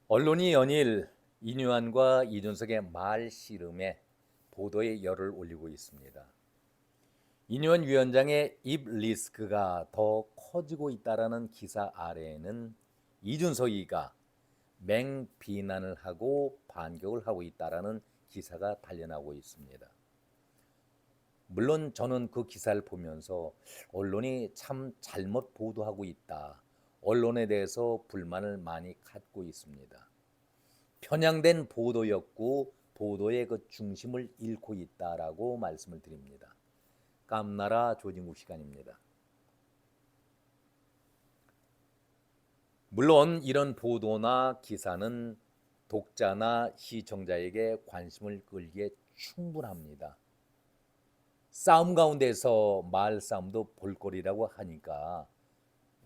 언론이 연일 이뉴안과 이준석의 말 씨름에 보도에 열을 올리고 있습니다. 이뉴안 위원장의 입 리스크가 더 커지고 있다라는 기사 아래에는 이준석이가 맹비난을 하고 반격을 하고 있다라는 기사가 달려나오고 있습니다. 물론 저는 그 기사를 보면서 언론이 참 잘못 보도하고 있다. 언론에 대해서 불만을 많이 갖고 있습니다. 편향된 보도였고 보도의 그 중심을 잃고 있다라고 말씀을 드립니다. 깜나라 조진국 시간입니다. 물론 이런 보도나 기사는 독자나 시청자에게 관심을 끌기에 충분합니다. 싸움 가운데서 말싸움도 볼거리라고 하니까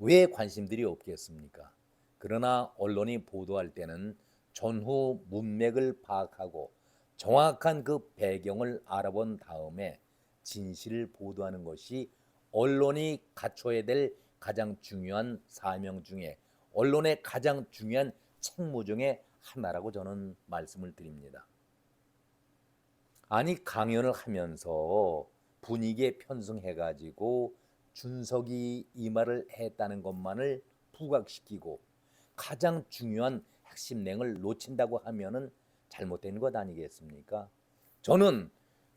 왜 관심들이 없겠습니까? 그러나 언론이 보도할 때는 전후 문맥을 파악하고 정확한 그 배경을 알아본 다음에 진실을 보도하는 것이 언론이 갖춰야 될 가장 중요한 사명 중에 언론의 가장 중요한 책무 중에 하나라고 저는 말씀을 드립니다. 아니 강연을 하면서 분위기에 편승해가지고 준석이 이 말을 했다는 것만을 부각시키고 가장 중요한 핵심 내용을 놓친다고 하면은 잘못된 것 아니겠습니까? 저는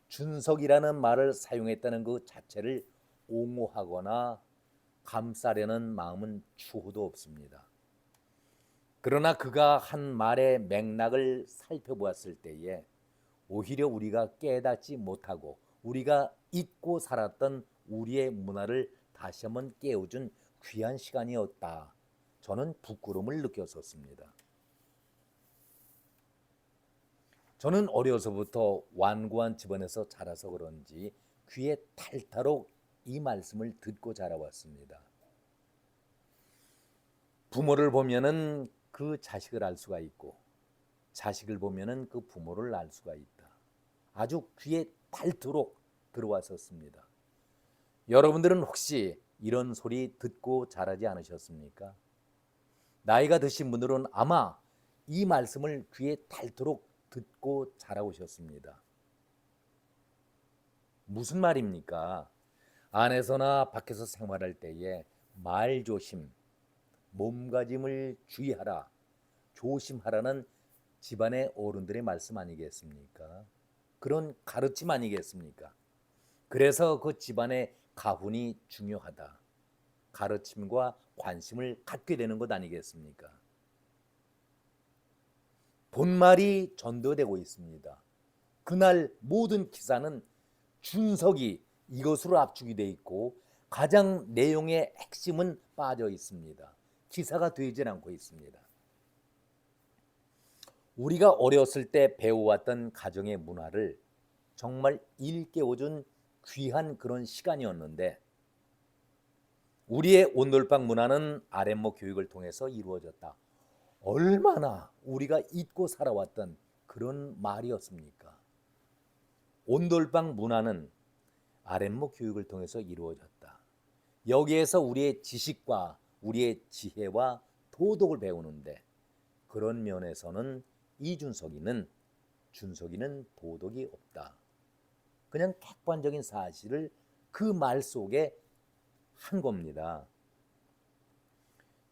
준석이라는 말을 사용했다는 그 자체를 옹호하거나 감싸려는 마음은 추호도 없습니다. 그러나 그가 한 말의 맥락을 살펴보았을 때에 오히려 우리가 깨닫지 못하고 우리가 잊고 살았던 우리의 문화를 다시 한번 깨워준 귀한 시간이었다. 저는 부끄러움을 느꼈었습니다. 저는 어려서부터 완고한 집안에서 자라서 그런지 귀에 탈탈록 이 말씀을 듣고 자라왔습니다. 부모를 보면은 그 자식을 알 수가 있고 자식을 보면은 그 부모를 알 수가 있다. 아주 귀에 닳도록 들어왔었습니다. 여러분들은 혹시 이런 소리 듣고 자라지 않으셨습니까? 나이가 드신 분들은 아마 이 말씀을 귀에 닳도록 듣고 자라오셨습니다. 무슨 말입니까? 안에서나 밖에서 생활할 때에 말 조심, 몸가짐을 주의하라, 조심하라는 집안의 어른들의 말씀 아니겠습니까? 그런 가르침 아니겠습니까? 그래서 그 집안의 가훈이 중요하다. 가르침과 관심을 갖게 되는 것 아니겠습니까? 본말이 전도되고 있습니다. 그날 모든 기사는 준석이 이것으로 압축이 되어 있고 가장 내용의 핵심은 빠져 있습니다. 기사가 되질 않고 있습니다. 우리가 어렸을 때 배워왔던 가정의 문화를 정말 일깨워준 귀한 그런 시간이었는데 우리의 온돌방 문화는 아랫목 교육을 통해서 이루어졌다. 얼마나 우리가 잊고 살아왔던 그런 말이었습니까? 온돌방 문화는 아랫목 교육을 통해서 이루어졌다. 여기에서 우리의 지식과 우리의 지혜와 도덕을 배우는데 그런 면에서는 준석이는 도덕이 없다. 그냥 객관적인 사실을 그 말 속에 한 겁니다.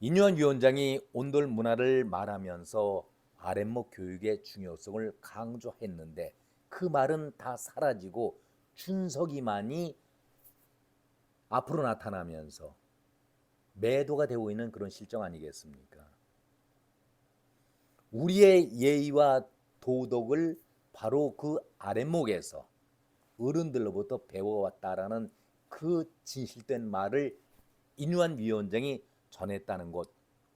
이뉴한 위원장이 온돌 문화를 말하면서 아랫목 교육의 중요성을 강조했는데 그 말은 다 사라지고 준석이만이 앞으로 나타나면서 매도가 되고 있는 그런 실정 아니겠습니까? 우리의 예의와 도덕을 바로 그 아랫목에서 어른들로부터 배워왔다라는 그 진실된 말을 인유한 위원장이 전했다는 것,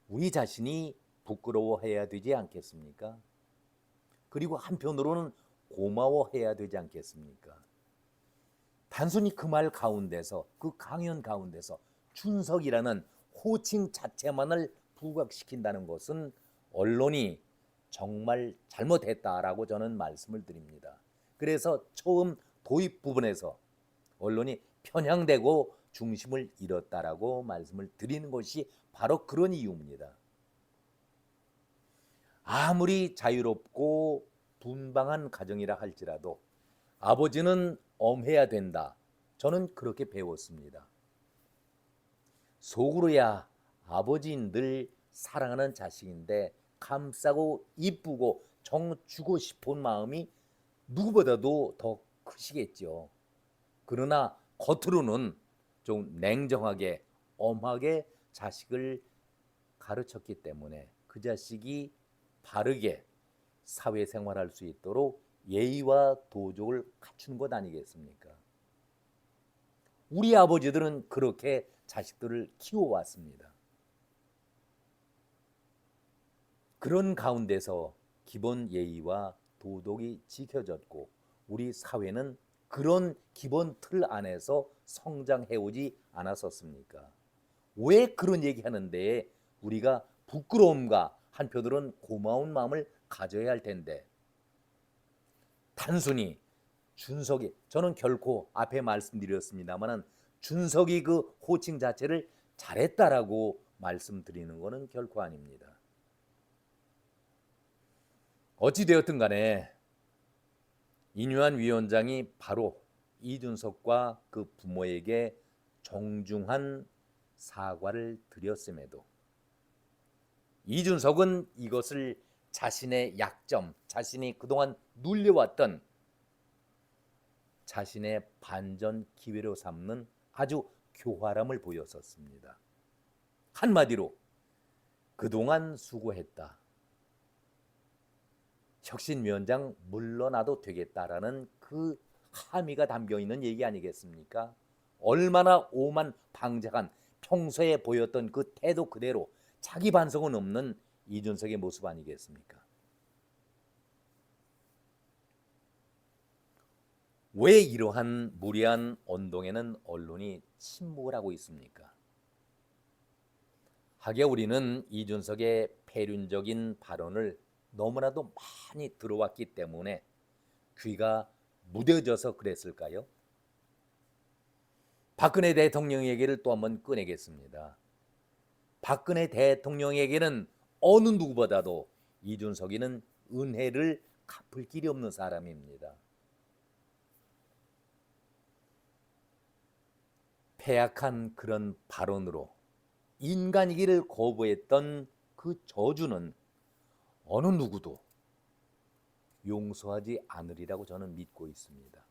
우리 자신이 부끄러워해야 되지 않겠습니까? 그리고 한편으로는 고마워해야 되지 않겠습니까? 단순히 그 말 가운데서 그 강연 가운데서 준석이라는 호칭 자체만을 부각시킨다는 것은 언론이 정말 잘못했다라고 저는 말씀을 드립니다. 그래서 처음 도입 부분에서 언론이 편향되고 중심을 잃었다라고 말씀을 드리는 것이 바로 그런 이유입니다. 아무리 자유롭고 분방한 가정이라 할지라도 아버지는 엄해야 된다. 저는 그렇게 배웠습니다. 속으로야 아버지는 늘 사랑하는 자식인데 감싸고 이쁘고 정 주고 싶은 마음이 누구보다도 더 크시겠죠. 그러나 겉으로는 좀 냉정하게 엄하게 자식을 가르쳤기 때문에 그 자식이 바르게 사회생활할 수 있도록 예의와 도덕을 갖춘 것 아니겠습니까? 우리 아버지들은 그렇게 자식들을 키워왔습니다. 그런 가운데서 기본 예의와 도덕이 지켜졌고 우리 사회는 그런 기본 틀 안에서 성장해오지 않았었습니까? 왜 그런 얘기하는데 우리가 부끄러움과 한편으로는 고마운 마음을 가져야 할 텐데 단순히 준석이, 저는 결코 앞에 말씀드렸습니다마는 준석이 그 호칭 자체를 잘했다라고 말씀드리는 것은 결코 아닙니다. 어찌되었든 간에 인유한 위원장이 바로 이준석과 그 부모에게 정중한 사과를 드렸음에도 이준석은 이것을 자신의 약점, 자신이 그동안 눌려왔던 자신의 반전 기회로 삼는 아주 교활함을 보였었습니다. 한마디로 그동안 수고했다. 혁신위원장 물러나도 되겠다라는 그 함의가 담겨있는 얘기 아니겠습니까? 얼마나 오만방자한 평소에 보였던 그 태도 그대로 자기 반성은 없는 이준석의 모습 아니겠습니까? 왜 이러한 무리한 언동에는 언론이 침묵을 하고 있습니까? 하기야 우리는 이준석의 폐륜적인 발언을 너무나도 많이 들어왔기 때문에 귀가 무뎌져서 그랬을까요? 박근혜 대통령 얘기를 또 한번 꺼내겠습니다. 박근혜 대통령에게는 어느 누구보다도 이준석이는 은혜를 갚을 길이 없는 사람입니다. 패약한 그런 발언으로 인간이기를 거부했던 그 저주는 어느 누구도 용서하지 않으리라고 저는 믿고 있습니다.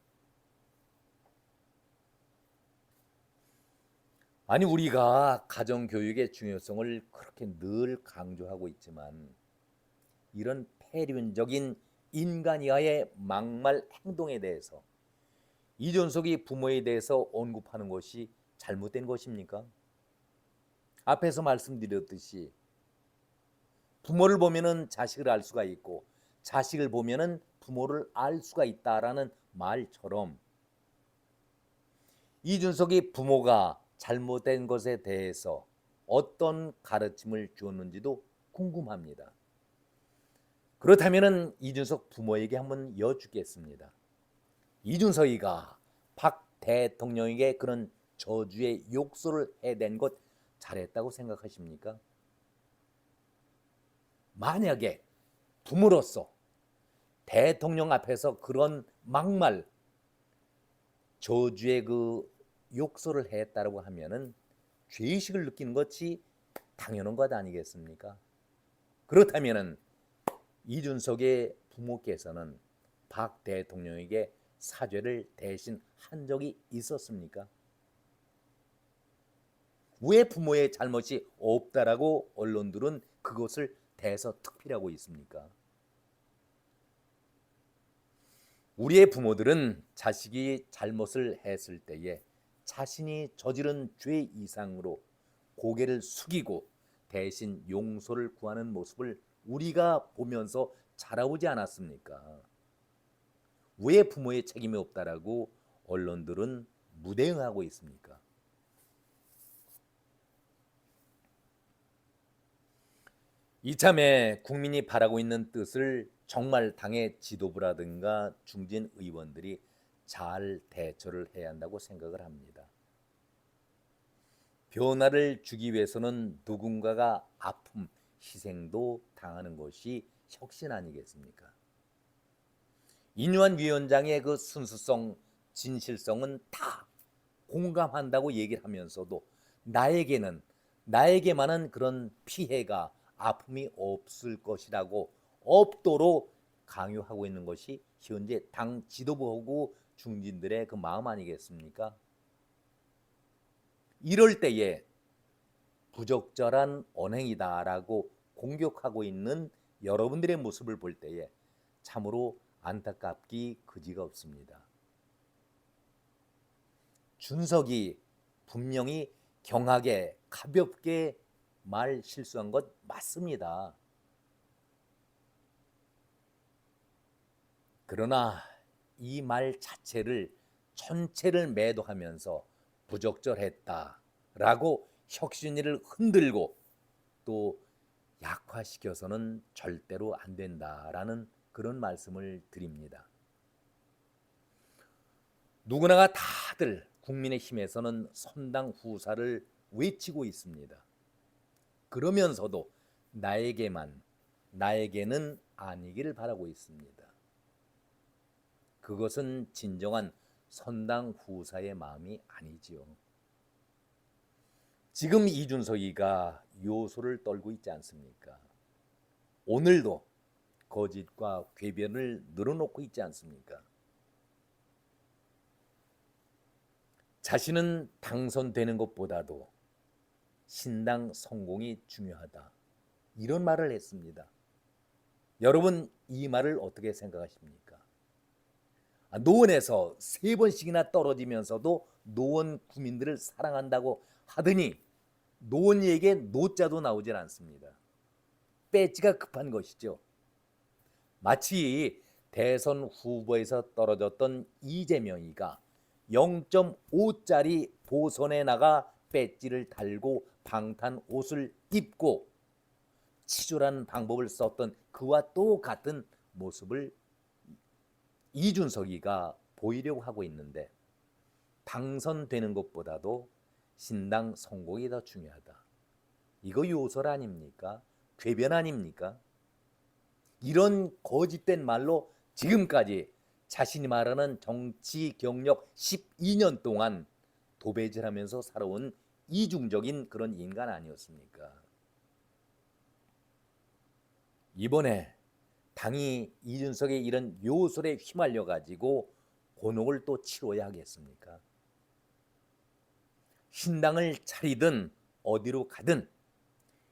아니 우리가 가정교육의 중요성을 그렇게 늘 강조하고 있지만 이런 폐륜적인 인간이하의 막말 행동에 대해서 이준석이 부모에 대해서 언급하는 것이 잘못된 것입니까? 앞에서 말씀드렸듯이 부모를 보면은 자식을 알 수가 있고 자식을 보면은 부모를 알 수가 있다라는 말처럼 이준석이 부모가 잘못된 것에 대해서 어떤 가르침을 주었는지도 궁금합니다. 그렇다면은 이준석 부모에게 한번 여쭙겠습니다. 이준석이가 박 대통령에게 그런 저주의 욕설을 해댄 것 잘했다고 생각하십니까? 만약에 부모로서 대통령 앞에서 그런 막말 저주의 그 욕설을 했다고 하면은 죄의식을 느끼는 것이 당연한 것 아니겠습니까? 그렇다면은 이준석의 부모께서는 박 대통령에게 사죄를 대신 한 적이 있었습니까? 왜 부모의 잘못이 없다라고 언론들은 그것을 대서특필하고 있습니까? 우리의 부모들은 자식이 잘못을 했을 때에 자신이 저지른 죄 이상으로 고개를 숙이고 대신 용서를 구하는 모습을 우리가 보면서 자라오지 않았습니까? 왜 부모의 책임이 없다라고 언론들은 무대응하고 있습니까? 이참에 국민이 바라고 있는 뜻을 정말 당의 지도부라든가 중진 의원들이 잘 대처를 해야 한다고 생각을 합니다. 변화를 주기 위해서는 누군가가 아픔, 희생도 당하는 것이 혁신 아니겠습니까? 인유한 위원장의 그 순수성, 진실성은 다 공감한다고 얘기를 하면서도 나에게만은 그런 피해가 아픔이 없을 것이라고 없도록 강요하고 있는 것이 현재 당 지도부하고 중진들의 그 마음 아니겠습니까? 이럴 때에 부적절한 언행이다라고 공격하고 있는 여러분들의 모습을 볼 때에 참으로 안타깝기 그지가 없습니다. 준석이 분명히 경하게 가볍게 말 실수한 것 맞습니다. 그러나 이 말 자체를 전체를 매도하면서 부적절했다라고 혁신위를 흔들고 또 약화시켜서는 절대로 안 된다라는 그런 말씀을 드립니다. 누구나가 다들 국민의힘에서는 선당 후사를 외치고 있습니다. 그러면서도 나에게는 아니기를 바라고 있습니다. 그것은 진정한 선당 후사의 마음이 아니지요. 지금 이준석이가 요소를 떨고 있지 않습니까? 오늘도 거짓과 궤변을 늘어놓고 있지 않습니까? 자신은 당선되는 것보다도 신당 성공이 중요하다. 이런 말을 했습니다. 여러분 이 말을 어떻게 생각하십니까? 노원에서 3번씩이나 떨어지면서도 노원 구민들을 사랑한다고 하더니 노원이에게 노자도 나오질 않습니다. 배지가 급한 것이죠. 마치 대선 후보에서 떨어졌던 이재명이가 0.5짜리 보선에 나가 배지를 달고 방탄 옷을 입고 치졸한 방법을 썼던 그와 똑같은 모습을 이준석이가 보이려고 하고 있는데 당선되는 것보다도 신당 성공이 더 중요하다. 이거 요설 아닙니까? 궤변 아닙니까? 이런 거짓된 말로 지금까지 자신이 말하는 정치 경력 12년 동안 도배질하면서 살아온 이중적인 그런 인간 아니었습니까? 이번에 당이 이준석의 이런 요술에 휘말려 가지고 곤혹을 또 치러야 하겠습니까? 신당을 차리든 어디로 가든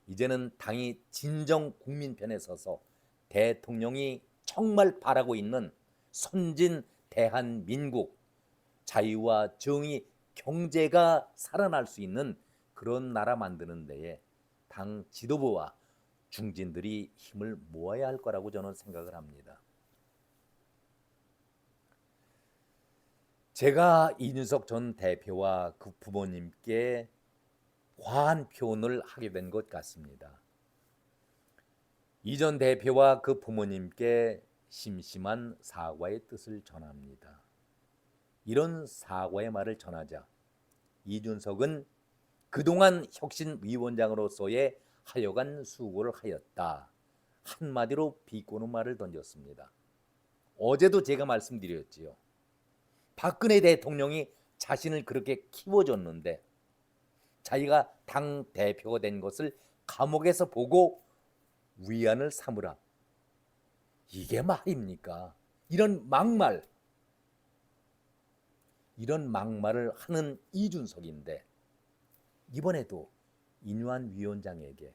이제는 당이 진정 국민 편에 서서 대통령이 정말 바라고 있는 선진 대한민국, 자유와 정의, 경제가 살아날 수 있는 그런 나라 만드는 데에 당 지도부와 중진들이 힘을 모아야 할 거라고 저는 생각을 합니다. 제가 이준석 전 대표와 그 부모님께 과한 표현을 하게 된 것 같습니다. 이 전 대표와 그 부모님께 심심한 사과의 뜻을 전합니다. 이런 사과의 말을 전하자 이준석은 그동안 혁신위원장으로서의 하여간 수고를 하였다. 한마디로 비꼬는 말을 던졌습니다. 어제도 제가 말씀드렸지요. 박근혜 대통령이 자신을 그렇게 키워줬는데 자기가 당 대표가 된 것을 감옥에서 보고 위안을 삼으라. 이게 말입니까? 이런 막말을 하는 이준석인데 이번에도 인유한 위원장에게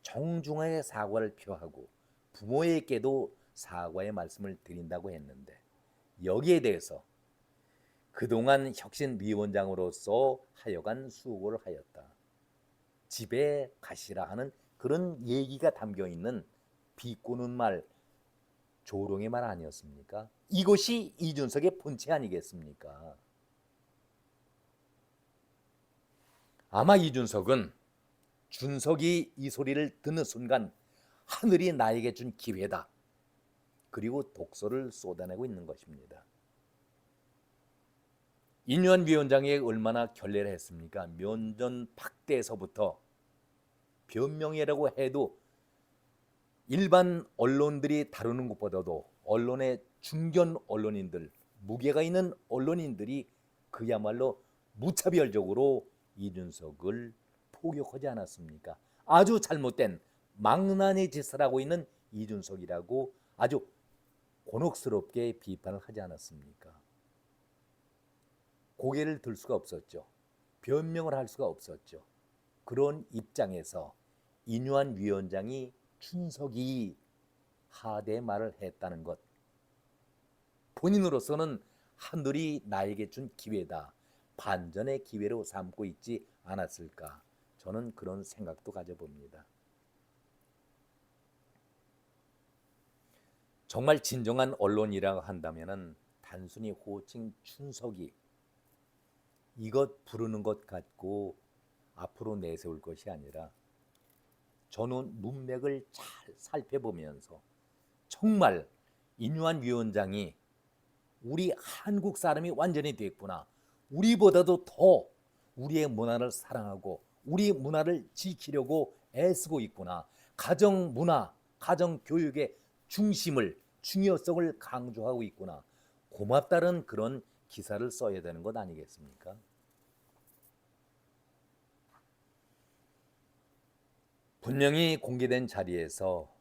정중하게 사과를 표하고 부모에게도 사과의 말씀을 드린다고 했는데 여기에 대해서 그동안 혁신위원장으로서 하여간 수고를 하였다. 집에 가시라 하는 그런 얘기가 담겨있는 비꼬는 말, 조롱의 말 아니었습니까? 이것이 이준석의 본체 아니겠습니까? 아마 이준석은 준석이 이 소리를 듣는 순간 하늘이 나에게 준 기회다. 그리고 독소를 쏟아내고 있는 것입니다. 인유한 위원장이 얼마나 결례를 했습니까? 면전 박대에서부터 변명이라고 해도 일반 언론들이 다루는 것보다도 언론의 중견 언론인들, 무게가 있는 언론인들이 그야말로 무차별적으로 이준석을 포격하지 않았습니까? 아주 잘못된 망나니 짓을 하고 있는 이준석이라고 아주 곤혹스럽게 비판을 하지 않았습니까? 고개를 들 수가 없었죠. 변명을 할 수가 없었죠. 그런 입장에서 인유한 위원장이 춘석이 하대의 말을 했다는 것, 본인으로서는 하늘이 나에게 준 기회다, 반전의 기회로 삼고 있지 않았을까, 저는 그런 생각도 가져봅니다. 정말 진정한 언론이라고 한다면 단순히 호칭 춘석이 이것 부르는 것 갖고 앞으로 내세울 것이 아니라 저는 문맥을 잘 살펴보면서 정말 인유한 위원장이 우리 한국 사람이 완전히 됐구나, 우리보다도 더 우리의 문화를 사랑하고 우리 문화를 지키려고 애쓰고 있구나, 가정 문화, 가정 교육의 중심을, 중요성을 강조하고 있구나, 고맙다는 그런 기사를 써야 되는 것 아니겠습니까? 분명히 공개된 자리에서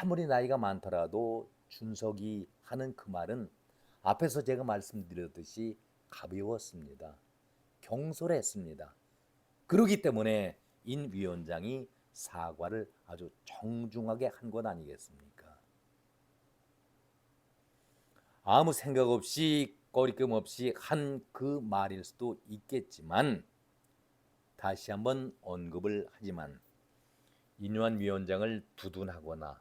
아무리 나이가 많더라도 준석이 하는 그 말은 앞에서 제가 말씀드렸듯이 가벼웠습니다. 경솔했습니다. 그렇기 때문에 인 위원장이 사과를 아주 정중하게 한 것 아니겠습니까? 아무 생각 없이 거리낌 없이 한 그 말일 수도 있겠지만 다시 한번 언급을 하지만 인유한 위원장을 두둔하거나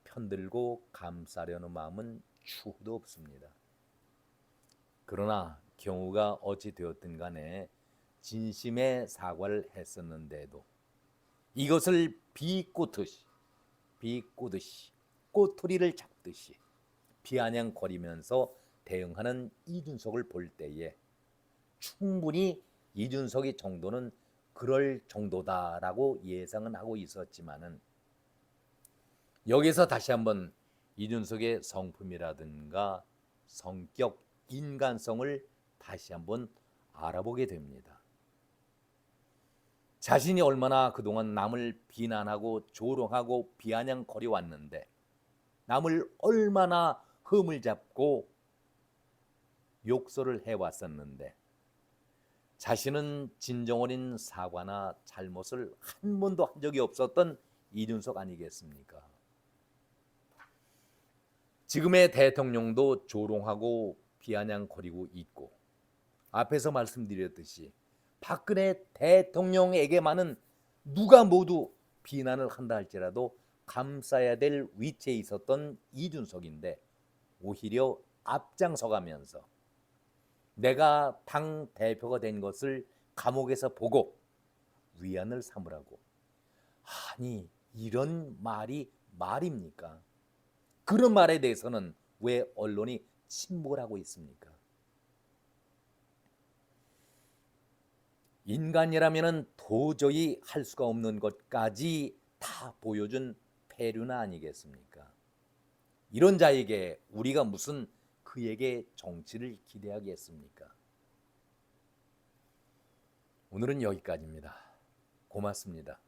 편들고 감싸려는 마음은 추호도 없습니다. 그러나 경우가 어찌 되었든 간에 진심의 사과를 했었는데도 이것을 비꼬듯이 꼬투리를 잡듯이 비아냥거리면서 대응하는 이준석을 볼 때에 충분히 이준석의 정도는 그럴 정도다라고 예상은 하고 있었지만은 여기서 다시 한번 이준석의 성품이라든가 성격, 인간성을 다시 한번 알아보게 됩니다. 자신이 얼마나 그동안 남을 비난하고 조롱하고 비아냥거려 왔는데, 남을 얼마나 흠을 잡고 욕설을 해왔었는데 자신은 진정 어린 사과나 잘못을 한 번도 한 적이 없었던 이준석 아니겠습니까? 지금의 대통령도 조롱하고 비아냥거리고 있고 앞에서 말씀드렸듯이 박근혜 대통령에게만은 누가 모두 비난을 한다 할지라도 감싸야 될 위치에 있었던 이준석인데 오히려 앞장서가면서 내가 당 대표가 된 것을 감옥에서 보고 위안을 삼으라고, 아니 이런 말이 말입니까? 그런 말에 대해서는 왜 언론이 침묵을 하고 있습니까? 인간이라면 도저히 할 수가 없는 것까지 다 보여준 패륜 아니겠습니까? 이런 자에게 우리가 무슨 그에게 정치를 기대하겠습니까? 오늘은 여기까지입니다. 고맙습니다.